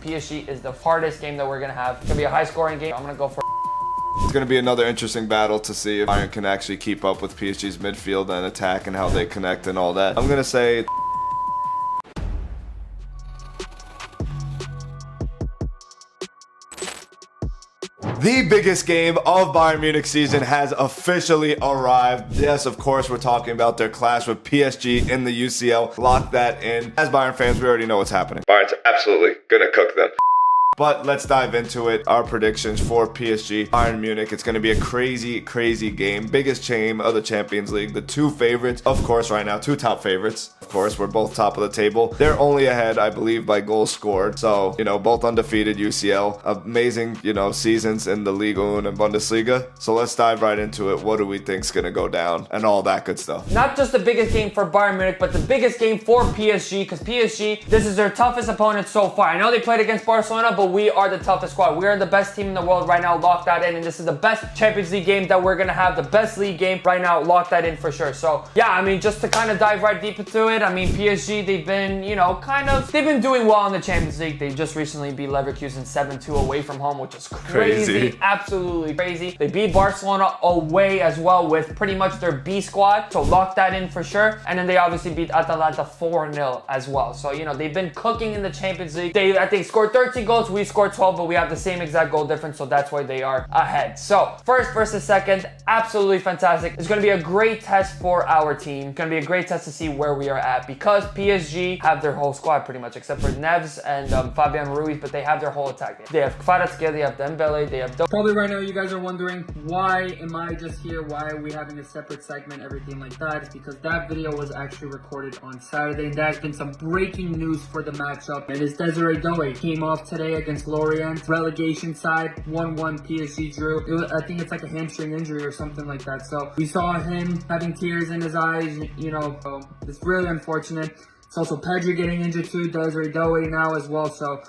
PSG is the hardest game that we're going to have. It's going to be a high-scoring game. I'm going to go for... It's going to be another interesting battle to see if Bayern can actually keep up with PSG's midfield and attack and how they connect and all that. I'm going to say... The biggest game of Bayern Munich season has officially arrived. Yes, of course, we're talking about their clash with PSG in the UCL. Lock that in. As Bayern fans, we already know what's happening. Bayern's absolutely gonna cook them. But let's dive into it. Our predictions for PSG, Bayern Munich. It's going to be a crazy, crazy game. Biggest game of the Champions League. The two favorites, of course, right now. Two top favorites. Of course, we're both top of the table. They're only ahead, I believe, by goals scored. So, you know, both undefeated UCL. Amazing, you know, seasons in the Liga 1 and Bundesliga. So let's dive right into it. What do we think's going to go down? And all that good stuff. Not just the biggest game for Bayern Munich, but the biggest game for PSG. Because PSG, this is their toughest opponent so far. I know they played against Barcelona, but we are the toughest squad. We are the best team in the world right now. Lock that in. And this is the best Champions League game that we're going to have. The best league game right now. Lock that in for sure. So, yeah, I mean, just to kind of dive right deep into it. I mean, PSG, they've been, you know, they've been doing well in the Champions League. They just recently beat Leverkusen 7-2 away from home, which is crazy. Absolutely crazy. They beat Barcelona away as well with pretty much their B squad. So, lock that in for sure. And then they obviously beat Atalanta 4-0 as well. So, you know, they've been cooking in the Champions League. They, I think, scored 13 goals. We scored 12, but we have the same exact goal difference, so that's why they are ahead. So, first versus second, absolutely fantastic. It's going to be a great test for our team. It's going to be a great test to see where we are at because PSG have their whole squad pretty much, except for Neves and Fabian Ruiz, but they have their whole attack. They have Kvaratskhelia, they have Dembele, they have... Probably right now you guys are wondering, why am I just here? Why are we having a separate segment, everything like that? It's because that video was actually recorded on Saturday, and there's been some breaking news for the matchup. And it's Desiree Doué came off today against Lorient. Relegation side, 1-1 PSG drew. I think it's like a hamstring injury or something like that. So we saw him having tears in his eyes, you know, so it's really unfortunate. It's also Pedri getting injured too, Desiree Doué now as well. So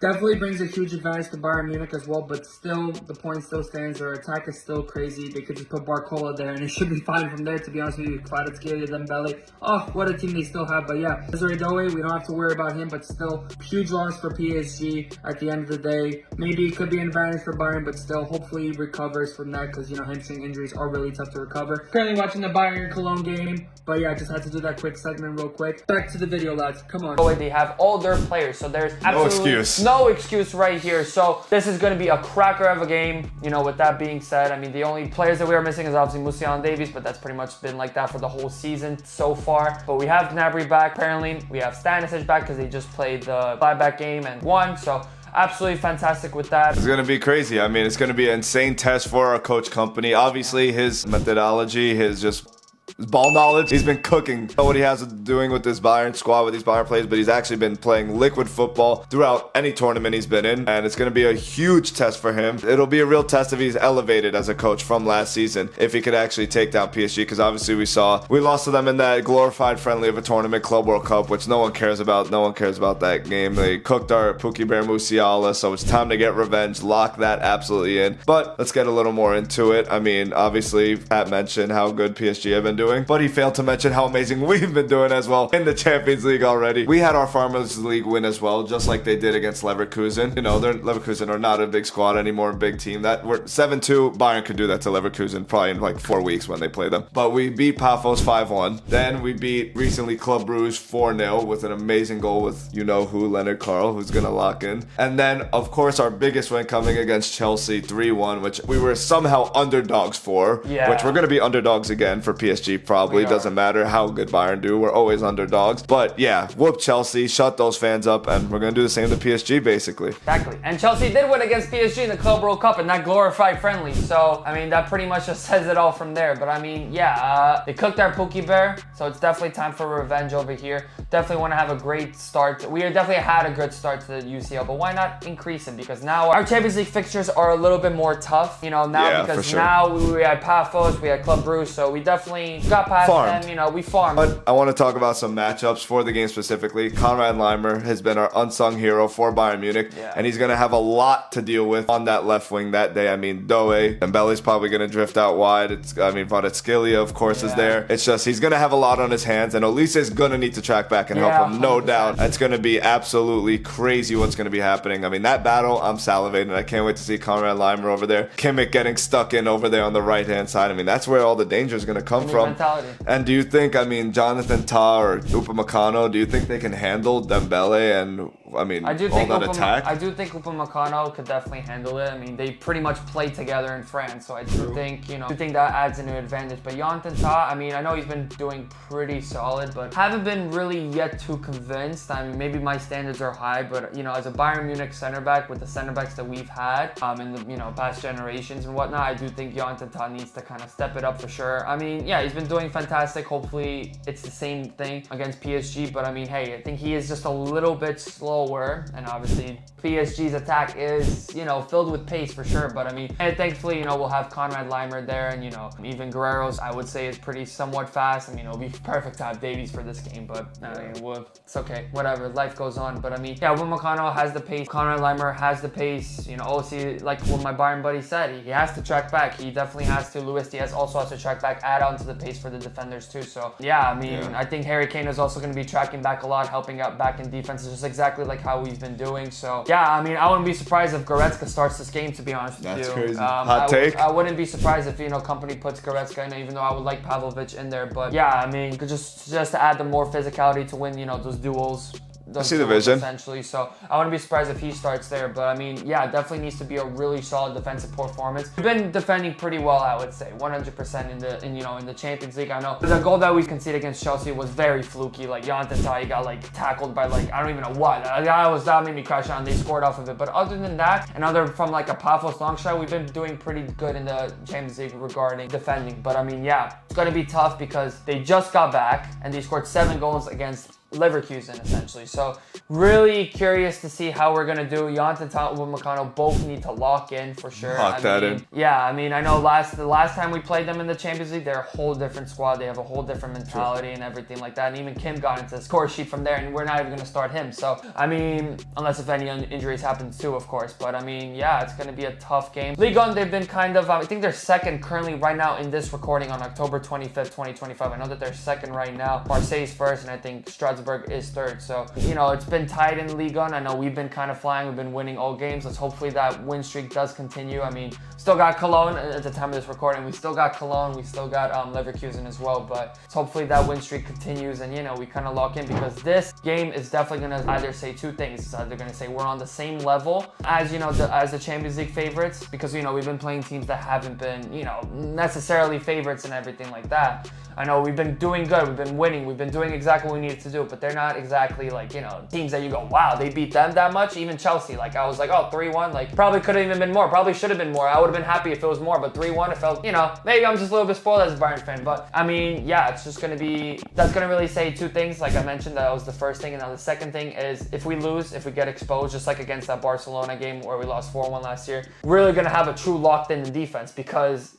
definitely brings a huge advantage to Bayern Munich as well, but still, the point still stands. Their attack is still crazy. They could just put Barcola there, and it should be fine from there, to be honest with you. Kvaratskhelia, Dembele. Oh, what a team they still have. But yeah, Desiree Doué, we don't have to worry about him, but still, huge loss for PSG at the end of the day. Maybe it could be an advantage for Bayern, but still, hopefully he recovers from that, because, you know, hamstring injuries are really tough to recover. Currently watching the Bayern-Cologne game, but yeah, I just had to do that quick segment real quick. Back to the video, lads. Come on. They have all their players, so there's absolutely no excuse. No excuse right here. So this is going to be a cracker of a game. You know, with that being said, I mean, the only players that we are missing is obviously Musiala and Davies, but that's pretty much been like that for the whole season so far. But we have Gnabry back, apparently. We have Stanisic back because they just played the buyback game and won. So absolutely fantastic with that. It's going to be crazy. I mean, it's going to be an insane test for our coach company. Obviously, his methodology, his just ball knowledge, he's been cooking. I don't know what he has doing with this Bayern squad, with these Bayern players, but he's actually been playing liquid football throughout any tournament he's been in, and it's going to be a huge test for him. It'll be a real test if he's elevated as a coach from last season, if he could actually take down PSG, because obviously we lost to them in that glorified friendly of a tournament, Club World Cup, which no one cares about. No one cares about that game. They cooked our Pookie Bear Musiala, so it's time to get revenge. Lock that absolutely in. But let's get a little more into it. I mean, obviously, Pat mentioned how good PSG have been doing, but he failed to mention how amazing we've been doing as well in the Champions League already. We had our Farmers League win as well, just like they did against Leverkusen. You know, Leverkusen are not a big squad anymore, a big team. That we're 7-2. Bayern could do that to Leverkusen probably in like 4 weeks when they play them. But we beat Pafos 5-1. Then we beat recently Club Brugge 4-0 with an amazing goal with you know who, Leonard Carl, who's gonna lock in. And then of course our biggest win coming against Chelsea 3-1, which we were somehow underdogs for. Yeah. Which we're gonna be underdogs again for PSG probably. Doesn't matter how good Bayern do, we're always underdogs. But yeah, whoop Chelsea, shut those fans up, and we're gonna do the same to PSG basically. Exactly. And Chelsea did win against PSG in the Club World Cup in that glorified friendly. So I mean, that pretty much just says it all from there. But I mean, yeah, they cooked our Pookie Bear, so it's definitely time for revenge over here. Definitely want to have a great start. We definitely had a good start to the UCL, but why not increase it? Because now our Champions League fixtures are a little bit more tough, you know, now, yeah, because for sure. now we had Pafos, we had Club Brugge, so we definitely got past Farmed. them, you know, we farmed. But I want to talk about some matchups for the game specifically. Konrad Laimer has been our unsung hero for Bayern Munich, and he's going to have a lot to deal with on that left wing that day. I mean, Doe, Dembele's probably going to drift out wide. Kvaratskhelia, of course, is there. It's just, he's going to have a lot on his hands, and Olise is going to need to track back and help him, no 100%. doubt. It's going to be absolutely crazy what's going to be happening. I mean, that battle, I'm salivating. I can't wait to see Konrad Laimer over there. Kimmich getting stuck in over there on the right-hand side. I mean, that's where all the danger is going to come from. Mentality. And do you think, I mean, Jonathan Tah or Upamecano, do you think they can handle Dembele and, I mean, all that attack? I do think Upamecano could definitely handle it. I mean, they pretty much played together in France, so I do think, you know, I think that adds a new advantage. But Jonathan Tah, I mean, I know he's been doing pretty solid, but haven't been really yet too convinced. I mean, maybe my standards are high, but, you know, as a Bayern Munich center back with the center backs that we've had in the, you know, past generations and whatnot, I do think Jonathan Tah needs to kind of step it up for sure. I mean, yeah, he's been doing fantastic. Hopefully it's the same thing against PSG, but I mean, hey, I think he is just a little bit slower, and obviously PSG's attack is, you know, filled with pace for sure, but I mean, and thankfully, you know, we'll have Konrad Laimer there, and, you know, even Guerrero's, I would say, is pretty somewhat fast. I mean, it'll be perfect to have Davies for this game, but I mean, well, it's okay, whatever, life goes on. But I mean, yeah, Upamecano has the pace, Konrad Laimer has the pace, you know, OC, like what my Bayern buddy said, he has to track back, he definitely has to. Luis Diaz also has to track back, add on to the pace for the defenders too. So yeah, I mean, I think Harry Kane is also going to be tracking back a lot, helping out back in defense, just exactly like how we've been doing. So yeah, I mean, I wouldn't be surprised if Goretzka starts this game, to be honest with you. That's crazy. Hot take. I wouldn't be surprised if, you know, company puts Goretzka in, even though I would like Pavlovic in there. But yeah, I mean, just to add the more physicality to win, you know, those duels. I see the vision. Essentially, so I wouldn't be surprised if he starts there. But I mean, yeah, definitely needs to be a really solid defensive performance. We've been defending pretty well, I would say, 100% in the Champions League. I know the goal that we conceded against Chelsea was very fluky. Like Jonathan Tah got like tackled by like I don't even know what. That made me crash out, and they scored off of it. But other than that, and other from like a Pavlos long shot, we've been doing pretty good in the Champions League regarding defending. But I mean, yeah, it's gonna be tough because they just got back and they scored 7 goals against Leverkusen, essentially. So really curious to see how we're gonna do. Jonathan Tah and Upamecano both need to lock in for sure. Lock that in. Yeah, I mean, I know the last time we played them in the Champions League, they're a whole different squad. They have a whole different mentality and everything like that. And even Kim got into the score sheet from there, and we're not even gonna start him. So I mean, unless if any injuries happen too, of course. But I mean, yeah, it's gonna be a tough game. Ligue 1, they've been kind of, I think they're second currently right now in this recording on October 25th, 2025. I know that they're second right now. Marseille's first, and I think Strasbourg is third. So, you know, it's been tight in Ligue 1. I know we've been kind of flying. We've been winning all games. Let's hopefully that win streak does continue. I mean, still got Cologne at the time of this recording. We still got Cologne. We still got Leverkusen as well. But hopefully that win streak continues, and, you know, we kind of lock in, because this game is definitely going to either say two things. It's either going to say we're on the same level as, you know, as the Champions League favorites, because, you know, we've been playing teams that haven't been, you know, necessarily favorites and everything like that. I know we've been doing good, we've been winning, we've been doing exactly what we needed to do, but they're not exactly like, you know, teams that you go, wow, they beat them that much. Even Chelsea, like I was like, oh, 3-1, like probably could have even been more, probably should have been more. I would have been happy if it was more, but 3-1, it felt, you know, maybe I'm just a little bit spoiled as a Bayern fan. But I mean, yeah, it's just gonna be, that's gonna really say two things. Like I mentioned, that was the first thing, and now the second thing is if we lose, if we get exposed, just like against that Barcelona game where we lost 4-1 last year, we're really gonna have a true locked in defense, because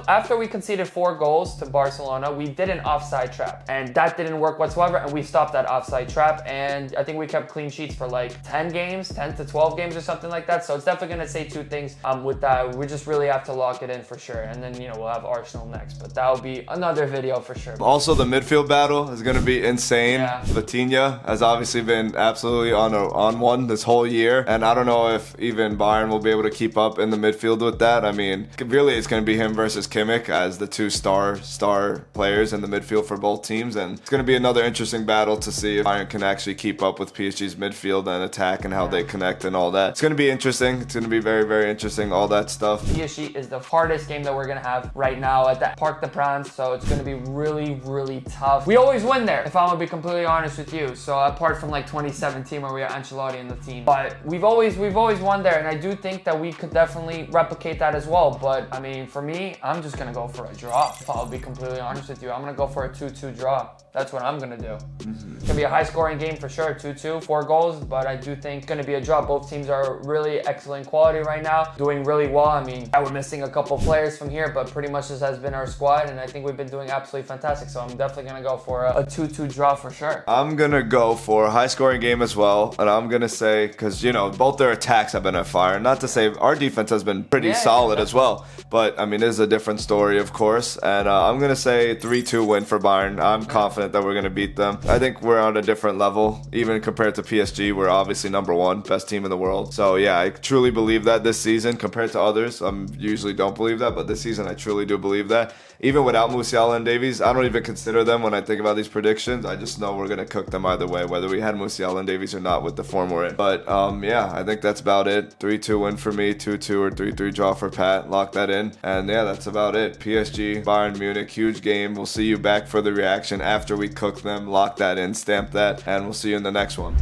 after we conceded 4 goals to Barcelona, we did an offside trap, and that didn't work whatsoever, and we stopped that offside trap, and I think we kept clean sheets for like 10 to 12 games or something like that. So it's definitely going to say two things with that. We just really have to lock it in for sure, and then, you know, we'll have Arsenal next, but that will be another video for sure. Also, the midfield battle is going to be insane. Yeah. Vitinha has obviously been absolutely on one this whole year, and I don't know if even Bayern will be able to keep up in the midfield with that. I mean, really it's going to be him versus Kimmich as the two star players in the midfield for both teams, and it's going to be another interesting battle to see if Bayern can actually keep up with PSG's midfield and attack and how they connect and all that. It's going to be interesting. It's going to be very, very interesting, all that stuff. PSG is the hardest game that we're going to have right now at that Parc des Princes, so it's going to be really, really tough. We always win there, if I'm going to be completely honest with you. So apart from like 2017 where we had Ancelotti in the team, but we've always won there, and I do think that we could definitely replicate that as well. But I mean, for me, I'm just going to go for a draw, if I'll be completely honest with you. I'm going to go for a 2-2 draw. That's what I'm going to do. It's gonna be a high-scoring game for sure, 2-2, 4 goals, but I do think it's gonna be a draw. Both teams are really excellent quality right now, doing really well. I mean, we're missing a couple players from here, but pretty much this has been our squad, and I think we've been doing absolutely fantastic. So I'm definitely gonna go for a 2-2 draw for sure. I'm gonna go for a high-scoring game as well, and I'm gonna say, because both their attacks have been on fire. Not to say our defense has been pretty solid as well, but I mean, it is a different story, of course. And I'm gonna say 3-2 win for Bayern. I'm confident that we're gonna beat them. I think we're on a different level, even compared to PSG. We're obviously number one, best team in the world. So yeah, I truly believe that this season compared to others. I usually don't believe that, but this season I truly do believe that. Even without Musiala and Davies, I don't even consider them when I think about these predictions. I just know we're gonna cook them either way, whether we had Musiala and Davies or not with the form we're in. But yeah, I think that's about it. 3-2 win for me, 2-2 or 3-3 draw for Pat. Lock that in. And yeah, that's about it. PSG, Bayern Munich, huge game. We'll see you back for the reaction after we cook them. Lock that in, stamp that, and we'll see you in the next one.